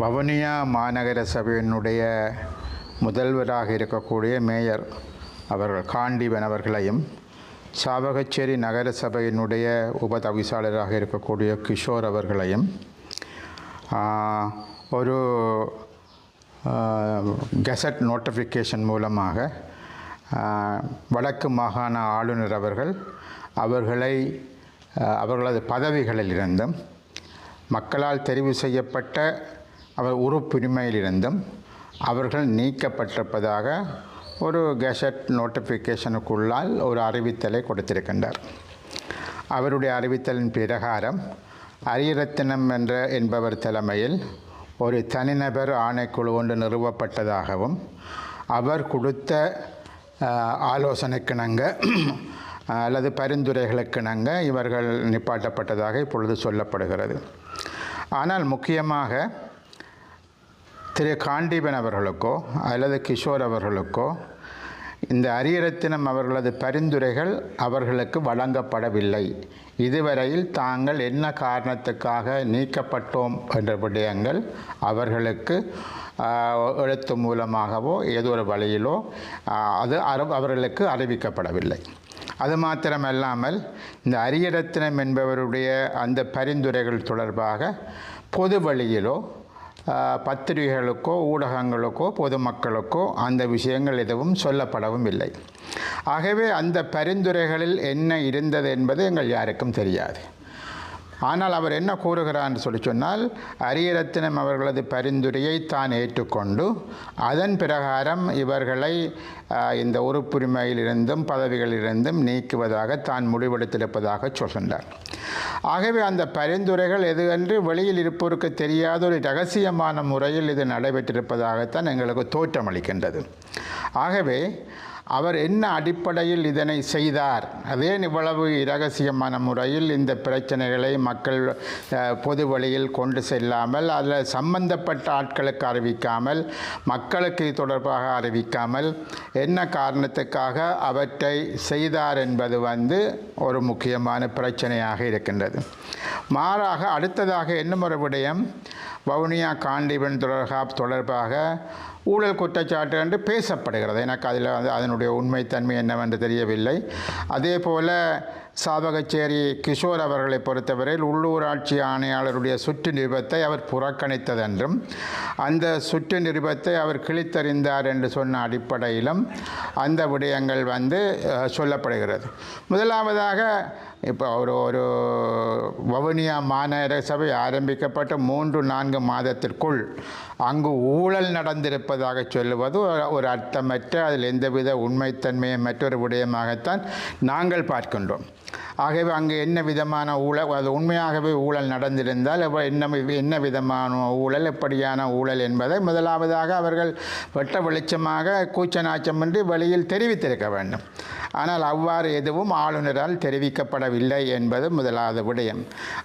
வவுனியா மாநகர சபையினுடைய முதல்வராக இருக்கக்கூடிய மேயர் அவர்கள் காண்டீபன் அவர்களையும், சாவகச்சேரி நகர சபையினுடைய உபதவிசாளராக இருக்கக்கூடிய கிஷோர் அவர்களையும் ஒரு கெசட் நோட்டிஃபிகேஷன் மூலமாக வடக்கு மாகாண ஆளுநர் அவர்களது பதவிகளில் இருந்தும் மக்களால் தெரிவு செய்யப்பட்ட அவர் உறுப்புரிமையிலிருந்தும் அவர்கள் நீக்கப்பட்டிருப்பதாக ஒரு கெசட் நோட்டிஃபிகேஷனுக்குள்ளால் ஒரு அறிவித்தலை கொடுத்திருக்கின்றார். அவருடைய அறிவித்தலின் பிரகாரம் அரியரத்தினம் என்பவர் தலைமையில் ஒரு தனிநபர் ஆணைக்குழு ஒன்று நிறுவப்பட்டதாகவும், அவர் கொடுத்த ஆலோசனைக்கிணங்க அல்லது பரிந்துரைகளுக்கிணங்க இவர்கள் நிப்பாட்டப்பட்டதாக இப்பொழுது சொல்லப்படுகிறது. ஆனால் முக்கியமாக திரு காண்டீபன் அவர்களுக்கோ அல்லது கிஷோர் அவர்களுக்கோ இந்த அரியரத்தினம் அவர்களது பரிந்துரைகள் அவர்களுக்கு வழங்கப்படவில்லை. இதுவரையில் தாங்கள் என்ன காரணத்துக்காக நீக்கப்பட்டோம் என்ற விடயங்கள் அவர்களுக்கு எழுத்து மூலமாகவோ ஏதோ ஒரு வழியிலோ அவர்களுக்கு அறிவிக்கப்படவில்லை. அது மாத்திரமல்லாமல் இந்த அரியரத்தினம் என்பவருடைய அந்த பரிந்துரைகள் தொடர்பாக பொது வழியிலோ பத்திரிகைகளுக்கோ ஊடகங்களுக்கோ பொதுமக்களுக்கோ அந்த விஷயங்கள் எதுவும் சொல்லப்படவும் இல்லை. ஆகவே அந்த பரிந்துரைகளில் என்ன இருந்தது என்பது எங்கள் யாருக்கும் தெரியாது. ஆனால் அவர் என்ன கூறுகிறார் என்று சொன்னால், அரியரத்தினம் அவர்களது பரிந்துரையை தான் ஏற்றுக்கொண்டு அதன் பிரகாரம் இவர்களை இந்த உறுப்புரிமையிலிருந்தும் பதவிகளிலிருந்தும் நீக்குவதாக தான் முடிவெடுத்திருப்பதாக சொல்கின்றார். ஆகவே அந்த பரிந்துரைகள் எது என்று வெளியில் இருப்போருக்கு தெரியாத ஒரு இரகசியமான முறையில் இது நடைபெற்றிருப்பதாகத்தான் எங்களுக்கு தோற்றமளிக்கின்றது. ஆகவே அவர் என்ன அடிப்படையில் இதனை செய்தார், அதே இவ்வளவு இரகசியமான முறையில் இந்த பிரச்சனைகளை மக்கள் பொது வழியில் கொண்டு செல்லாமல், அதில் சம்பந்தப்பட்ட ஆட்களுக்கு அறிவிக்காமல், மக்களுக்கு தொடர்பாக அறிவிக்காமல் என்ன காரணத்துக்காக அவற்றை செய்தார் என்பது ஒரு முக்கியமான பிரச்சனையாக இருக்கின்றது. மாறாக அடுத்ததாக இன்னும் ஒரு விடயம், வவுனியா காண்டீபன் தொடர்பாக ஊழல் குற்றச்சாட்டு என்று பேசப்படுகிறது. எனக்கு அதனுடைய உண்மைத்தன்மை என்னவென்று தெரியவில்லை. அதே போல் சாவகச்சேரி கிஷோர் அவர்களை பொறுத்தவரையில் உள்ளூராட்சி ஆணையாளருடைய சுற்று நிருபத்தை அவர் புறக்கணித்ததென்றும், அந்த சுற்று நிருபத்தை அவர் கிழித்தறிந்தார் என்று சொன்ன அடிப்படையிலும் அந்த விடயங்கள் சொல்லப்படுகிறது. முதலாவதாக இப்போ ஒரு வவுனியா மாநகர சபை ஆரம்பிக்கப்பட்ட 3-4 மாதத்திற்குள் அங்கு ஊழல் நடந்திருப்பதாக சொல்லுவது ஒரு அர்த்தமற்ற, அதில் எந்தவித உண்மைத்தன்மையும் மற்றொரு விடயமாகத்தான் நாங்கள் பார்க்கின்றோம். ஆகவே அங்கு என்ன விதமான ஊழல், அது உண்மையாகவே ஊழல் நடந்திருந்தால் என்ன விதமான ஊழல், எப்படியான ஊழல் என்பதை முதலாவதாக அவர்கள் வெட்ட வெளிச்சமாக கூச்சநாச்சமின்றி வெளியில் தெரிவித்திருக்க வேண்டும். ஆனால் அவ்வாறு எதுவும் ஆளுநரால் தெரிவிக்கப்படவில்லை என்பது முதலாவது விடயம்.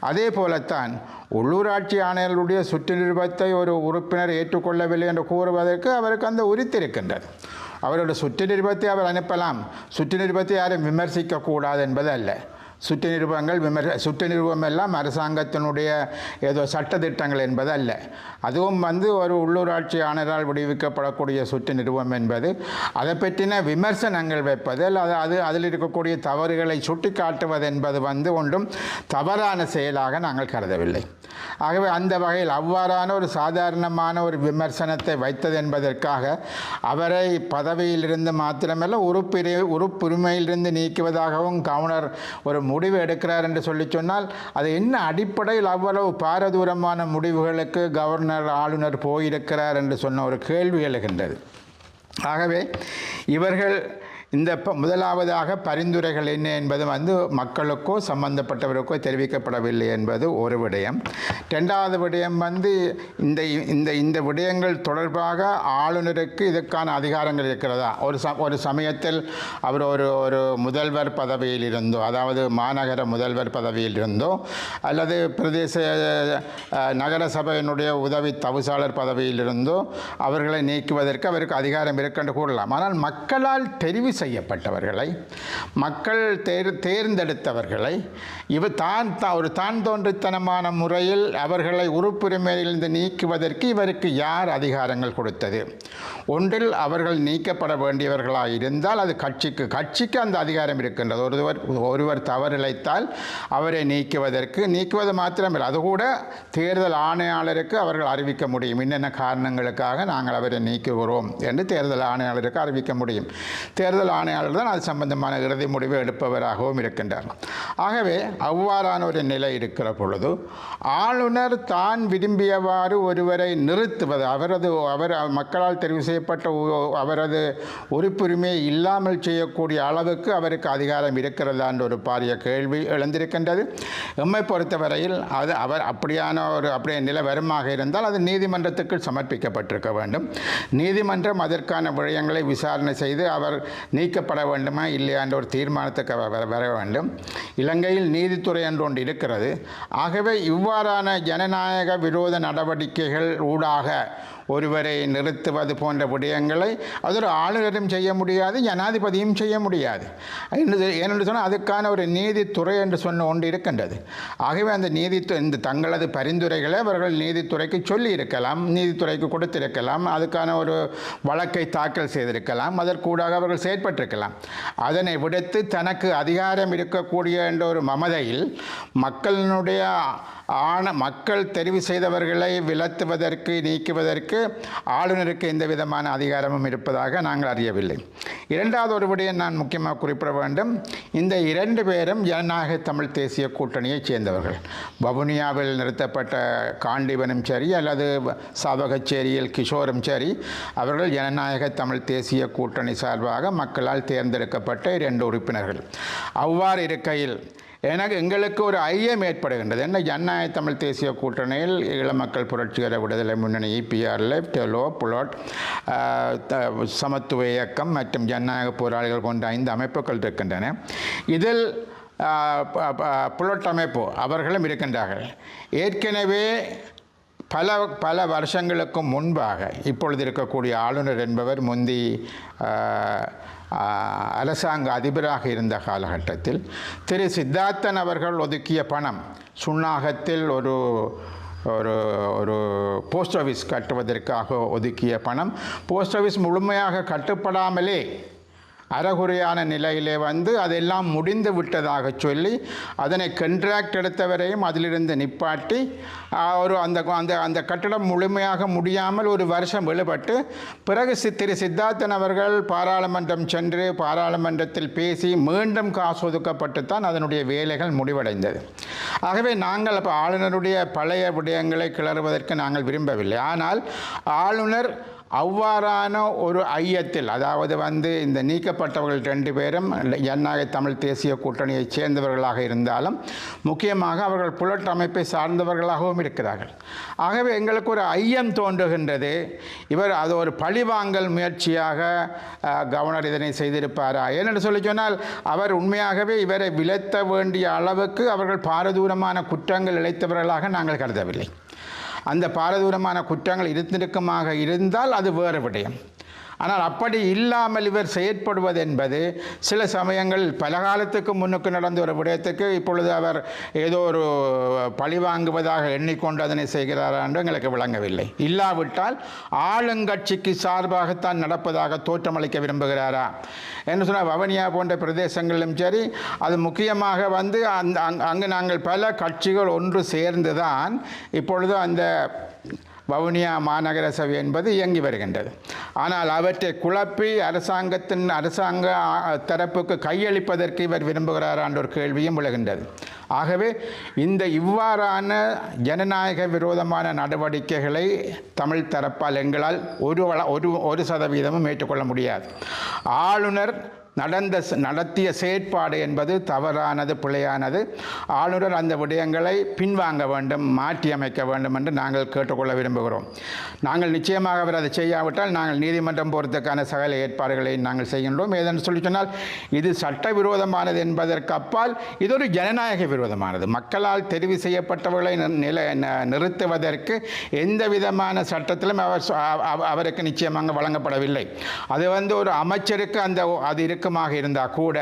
அதே போலத்தான் உள்ளூராட்சி ஆணையர்களுடைய சுற்று நிருபத்தை ஒரு உறுப்பினர் ஏற்றுக்கொள்ளவில்லை என்று கூறுவதற்கு அவருக்கு அந்த உரித்து இருக்கின்றது. அவருடைய சுற்று நிருபத்தை அவர் அனுப்பலாம், சுற்று நிருபத்தை யாரும் விமர்சிக்கக்கூடாது என்பது அல்ல. சுற்று நிருபம் எல்லாம் அரசாங்கத்தினுடைய ஏதோ சட்டத்திட்டங்கள் என்பது அல்ல. அதுவும் ஒரு உள்ளூராட்சி ஆணையரால் விடுவிக்கப்படக்கூடிய சுற்று நிருபம் என்பது அதை பற்றின விமர்சனங்கள் வைப்பது அல்லது அதில் இருக்கக்கூடிய தவறுகளை சுட்டி காட்டுவது என்பது ஒன்றும் தவறான செயலாக நாங்கள் கருதவில்லை. ஆகவே அந்த வகையில் அவ்வாறான ஒரு சாதாரணமான ஒரு விமர்சனத்தை வைத்தது என்பதற்காக அவரை பதவியிலிருந்து மாத்திரமல்ல உறுப்புரிமையிலிருந்து நீக்குவதாகவும் கவர்னர் ஒரு முடிவு எடுக்கிறார் என்று சொன்னால், அது என்ன அடிப்படையில் அவ்வளவு பாரதூரமான முடிவுகளுக்கு கவர்னர் ஆளுநர் போயிருக்கிறார் என்று சொன்ன ஒரு கேள்வி எழுகின்றது. ஆகவே இவர்கள் இந்த முதலாவதாக பரிந்துரைகள் என்ன என்பது மக்களுக்கோ சம்பந்தப்பட்டவருக்கோ தெரிவிக்கப்படவில்லை என்பது ஒரு விடயம். ரெண்டாவது விடயம் இந்த விடயங்கள் தொடர்பாக ஆளுநருக்கு இதற்கான அதிகாரங்கள் இருக்கிறதா? ஒரு சமயத்தில் அவர் ஒரு முதல்வர் பதவியில் இருந்தோ, அதாவது மாநகர முதல்வர் பதவியில் இருந்தோ அல்லது பிரதேச நகர சபையினுடைய உதவி தவிசாளர் பதவியில் இருந்தோ அவர்களை நீக்குவதற்கு அவருக்கு அதிகாரம் இருக்கின்ற கூறலாம். ஆனால் மக்களால் தெரிவு செய்யப்பட்டவர்களை, மக்கள் தேர்ந்தெடுத்தவர்களை ஒரு தான் தோன்றித்தனமான முறையில் அவர்களை உறுப்புரிமையிலிருந்து நீக்குவதற்கு இவருக்கு யார் அதிகாரங்கள் கொடுத்தது? ஒன்றில் அவர்கள் நீக்கப்பட வேண்டியவர்களாக இருந்தால் அது கட்சிக்கு அந்த அதிகாரம் இருக்கின்றது. ஒருவர் தவறிழைத்தால் அவரை நீக்குவது மாத்திரமில்லை, அது கூட தேர்தல் ஆணையாளருக்கு அவர்கள் அறிவிக்க முடியும். என்னென்ன காரணங்களுக்காக நாங்கள் அவரை நீக்குகிறோம் என்று தேர்தல் ஆணையாளருக்கு அறிவிக்க முடியும். தேர்தல் ஆணையாளர் தான் அது சம்பந்தமான இறுதி முடிவை எடுப்பவராகவும் இருக்கின்றார். ஆகவே அவ்வாறான ஒரு நிலை இருக்கிற பொழுது ஆளுநர் தான் விரும்பியவாறு ஒருவரை நிறுத்துவது, அவர் மக்களால் தெரிவு செய்யப்பட்ட அவரது உறுப்புரிமையை இல்லாமல் செய்யக்கூடிய அளவுக்கு அவருக்கு அதிகாரம் இருக்கிறதா என்ற ஒரு பாரிய கேள்வி எழுந்திருக்கின்றது. எம்மை பொறுத்தவரையில் அவர் அப்படியே நிலை வருமாக இருந்தால் அது நீதிமன்றத்துக்கு சமர்ப்பிக்கப்பட்டிருக்க வேண்டும். நீதிமன்றம் அதற்கான விடயங்களை விசாரணை செய்து அவர் நீக்கப்பட வேண்டுமா இல்லையா என்ற ஒரு தீர்மானத்துக்கு வர வேண்டும். இலங்கையில் நீதித்துறை என்று ஒன்று இருக்கிறது. ஆகவே இவ்வாறான ஜனநாயக விரோத நடவடிக்கைகள் ஊடாக ஒருவரை நிறுத்துவது போன்ற விடயங்களை அது ஒரு ஆளுநரும் செய்ய முடியாது, ஜனாதிபதியும் செய்ய முடியாது. ஏனென்று சொன்னால் அதுக்கான ஒரு நீதித்துறை என்று சொன்ன ஒன்று இருக்கின்றது. ஆகவே அந்த இந்த தங்களது பரிந்துரைகளை அவர்கள் நீதித்துறைக்கு சொல்லி இருக்கலாம், நீதித்துறைக்கு கொடுத்திருக்கலாம், அதுக்கான ஒரு வழக்கை தாக்கல் செய்திருக்கலாம், அதற்கூடாக அவர்கள் செயற்பட்டிருக்கலாம். அதனை விடுத்து தனக்கு அதிகாரம் இருக்கக்கூடிய என்ற ஒரு மமதையில் மக்கள் தெரிவு செய்தவர்களை விலத்துவதற்கு நீக்குவதற்கு ஆளுநருக்கு எந்த விதமான அதிகாரமும் இருப்பதாக நாங்கள் அறியவில்லை. இரண்டாவது ஒரு விடயம் நான் முக்கியமாக குறிப்பிட வேண்டும். இந்த 2 பேரும் ஜனநாயக தமிழ் தேசிய கூட்டணியைச் சேர்ந்தவர்கள். வவுனியாவில் நிறுத்தப்பட்ட காண்டீபனும் சரி அல்லது சாவகச்சேரியில் கிஷோரும் சரி, அவர்கள் ஜனநாயக தமிழ் தேசிய கூட்டணி சார்பாக மக்களால் தேர்ந்தெடுக்கப்பட்ட 2 உறுப்பினர்கள். அவ்வாறு இருக்கையில் எங்களுக்கு ஒரு ஐயம் ஏற்படுகின்றது. என்ன, ஜனநாயக தமிழ் தேசிய கூட்டணியில் ஈழமக்கள் புரட்சிகர விடுதலை முன்னணி EPRL, டெலோ, புலோட், சமத்துவ இயக்கம் மற்றும் ஜனநாயக போராளிகள் போன்ற 5 அமைப்புகள் இருக்கின்றன. இதில் புலோட் அமைப்பு அவர்களும் இருக்கின்றார்கள். ஏற்கனவே பல வருஷங்களுக்கு முன்பாக இப்பொழுது இருக்கக்கூடிய ஆளுநர் என்பவர் முந்தி அரசாங்க அதிபராக இருந்த காலகட்டத்தில் திரு சித்தார்த்தன் அவர்கள் ஒதுக்கிய பணம், சுன்னாகத்தில் ஒரு ஒரு போஸ்ட் ஆஃபீஸ் கட்டுவதற்காக ஒதுக்கிய பணம் போஸ்ட் ஆஃபீஸ் முழுமையாக கட்டுப்படாமலே அறகுறையான நிலையிலே அதெல்லாம் முடிந்து விட்டதாக சொல்லி அதனை கண்ட்ராக்ட் எடுத்தவரையும் அதிலிருந்து நிப்பாட்டி அந்த கட்டடம் முழுமையாக முடியாமல் ஒரு வருஷம் விழுபட்டு பிறகு திரு சித்தார்த்தன் அவர்கள் பாராளுமன்றம் சென்று பாராளுமன்றத்தில் பேசி மீண்டும் காசு ஒதுக்கப்பட்டுத்தான் அதனுடைய வேலைகள் முடிவடைந்தது. ஆகவே நாங்கள் அப்போ ஆளுநருடைய பழைய விடயங்களை கிளறுவதற்கு நாங்கள் விரும்பவில்லை. ஆனால் ஆளுநர் அவ்வாறான ஒரு ஐயத்தில், அதாவது இந்த நீக்கப்பட்டவர்கள் 2 பேரும் ஜனநாயக தமிழ் தேசிய கூட்டணியைச் சேர்ந்தவர்களாக இருந்தாலும் முக்கியமாக அவர்கள் புலட் அமைப்பை சார்ந்தவர்களாகவும் இருக்கிறார்கள். ஆகவே எங்களுக்கு ஒரு ஐயம் தோன்றுகின்றது, அது ஒரு பழிவாங்கல் முயற்சியாக கவர்னர் இதனை செய்திருப்பாரா? ஏனென்று சொன்னால் அவர் உண்மையாகவே இவரை விலத்த வேண்டிய அளவுக்கு அவர்கள் பாரதூரமான குற்றங்கள் இழைத்தவர்களாக நாங்கள் கருதவில்லை. அந்த பாரதூரமான குற்றங்கள் இருந்திருக்குமாக இருந்தால் அது வேறு விடயம். ஆனால் அப்படி இல்லாமல் இவர் செயற்படுவது என்பது சில சமயங்கள் பல காலத்துக்கு முன்னுக்கு நடந்த ஒரு விடயத்துக்கு இப்பொழுது அவர் ஏதோ ஒரு பழி வாங்குவதாக எண்ணிக்கொண்டு அதனை செய்கிறாரா என்று எங்களுக்கு விளங்கவில்லை. இல்லாவிட்டால் ஆளுங்கட்சிக்கு சார்பாகத்தான் நடப்பதாக தோற்றமளிக்க விரும்புகிறாரா என்று சொன்னால் வவுனியா போன்ற பிரதேசங்களிலும் சரி, அது முக்கியமாக அங்கு நாங்கள் பல கட்சிகள் ஒன்று சேர்ந்து தான் இப்பொழுது அந்த வவுனியா மாநகர சபை என்பது இயங்கி வருகின்றது. ஆனால் அவற்றை குழப்பி அரசாங்க தரப்புக்கு கையளிப்பதற்கு இவர் விரும்புகிறாரா என்ற ஒரு கேள்வியும் விழுகின்றது. ஆகவே இவ்வாறான ஜனநாயக விரோதமான நடவடிக்கைகளை தமிழ் தரப்பால் எங்களால் 1% ஏற்றுக்கொள்ள முடியாது. ஆளுநர் நடத்திய செயற்பாடு என்பது தவறானது, பிழையானது. ஆளுநர் அந்த விடயங்களை பின்வாங்க வேண்டும், மாற்றி அமைக்க வேண்டும் என்று நாங்கள் கேட்டுக்கொள்ள விரும்புகிறோம். நாங்கள் நிச்சயமாக அவர் அதை செய்யாவிட்டால் நாங்கள் நீதிமன்றம் போகிறதுக்கான சகல ஏற்பாடுகளை நாங்கள் செய்கின்றோம். ஏதென்று சொன்னால் இது சட்டவிரோதமானது என்பதற்கு அப்பால் இது ஒரு ஜனநாயக விரோதமானது. மக்களால் தெரிவு செய்யப்பட்டவர்களை நிறுத்துவதற்கு எந்த விதமான சட்டத்திலும் அவருக்கு நிச்சயமாக வழங்கப்படவில்லை. அது ஒரு அமைச்சருக்கு அது இருக்குமாக இருந்தால் கூட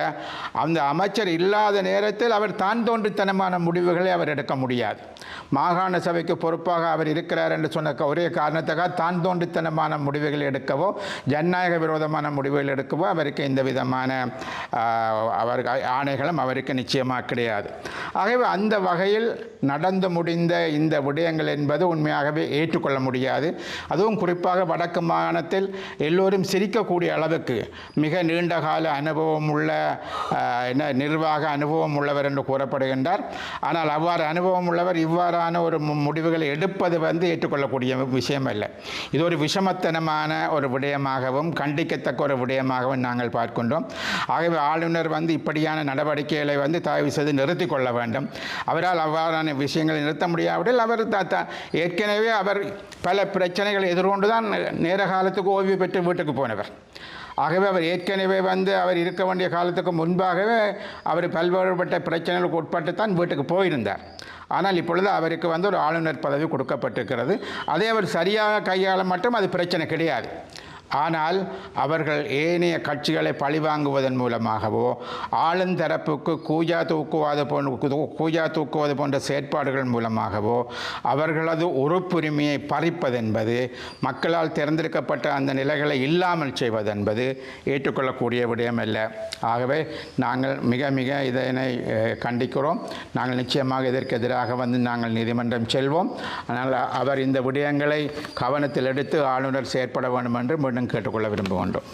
அந்த அமைச்சர் இல்லாத நேரத்தில் அவர் தான் தோன்றித்தனமான முடிவுகளை அவர் எடுக்க முடியாது. மாகாண சபைக்கு பொறுப்பாக அவர் இருக்கிறார் என்று சொன்ன ஒரே காரணத்துக்காக தான் தோன்றித்தனமான முடிவுகள் எடுக்கவோ ஜனநாயக விரோதமான முடிவுகள் எடுக்கவோ அவருக்கு எந்த விதமான ஆணைகளும் அவருக்கு நிச்சயமாக கிடையாது. ஆகவே அந்த வகையில் நடந்து முடிந்த இந்த விடயங்கள் என்பது உண்மையாகவே ஏற்றுக்கொள்ள முடியாது. அதுவும் குறிப்பாக வடக்கு மாகாணத்தில் எல்லோரும் சிரிக்கக்கூடிய அளவுக்கு மிக நீண்ட கால அனுபவம் உள்ள நிர்வாக அனுபவம் உள்ளவர் என்று கூறப்படுகின்றார். ஆனால் அவ்வாறு அனுபவம் உள்ளவர் இவ்வாறான ஒரு முடிவுகளை எடுப்பது ஏற்றுக்கொள்ளக்கூடிய விஷயம் அல்ல. இது ஒரு விஷமத்தனமான ஒரு விடயமாகவும் கண்டிக்கத்தக்க ஒரு விடயமாகவும் நாங்கள் பார்க்கின்றோம். ஆகவே ஆளுநர் இப்படியான நடவடிக்கைகளை தயவு செய்து நிறுத்திக் கொள்ள வேண்டும். அவரால் அவ்வாறான விஷயங்களை நிறுத்த முடியாவிடில் அவர் ஏற்கனவே அவர் பல பிரச்சனைகளை எதிர்கொண்டுதான் நேர காலத்துக்கு ஓய்வு பெற்று வீட்டுக்கு போனவர். ஆகவே அவர் ஏற்கனவே அவர் இருக்க வேண்டிய காலத்துக்கு முன்பாகவே அவர் பல்வேறுபட்ட பிரச்சனைகளுக்கு உட்பட்டு தான் வீட்டுக்கு போயிருந்தார். ஆனால் இப்பொழுது அவருக்கு ஒரு ஆளுநர் பதவி கொடுக்கப்பட்டிருக்கிறது. அதை அவர் சரியாக கையாள மட்டும் அது பிரச்சனை கிடையாது. ஆனால் அவர்கள் ஏனைய கட்சிகளை பழிவாங்குவதன் மூலமாகவோ ஆளுந்தரப்புக்கு கூஜா தூக்குவது போன்ற செயற்பாடுகள் மூலமாகவோ அவர்களது உறுப்புரிமையை பறிப்பதென்பது, மக்களால் தேர்ந்தெடுக்கப்பட்ட அந்த நிலைகளை இல்லாமல் செய்வதென்பது ஏற்றுக்கொள்ளக்கூடிய விடயமல்ல. ஆகவே நாங்கள் மிக மிக இதனை கண்டிக்கிறோம். நாங்கள் நிச்சயமாக இதற்கு எதிராக நாங்கள் நீதிமன்றம் செல்வோம். ஆனால் அவர் இந்த விடயங்களை கவனத்தில் எடுத்து ஆளுநர் செயற்பட வேண்டும் என்று கேட்டுக்கொள்ள விரும்புகின்றோம்.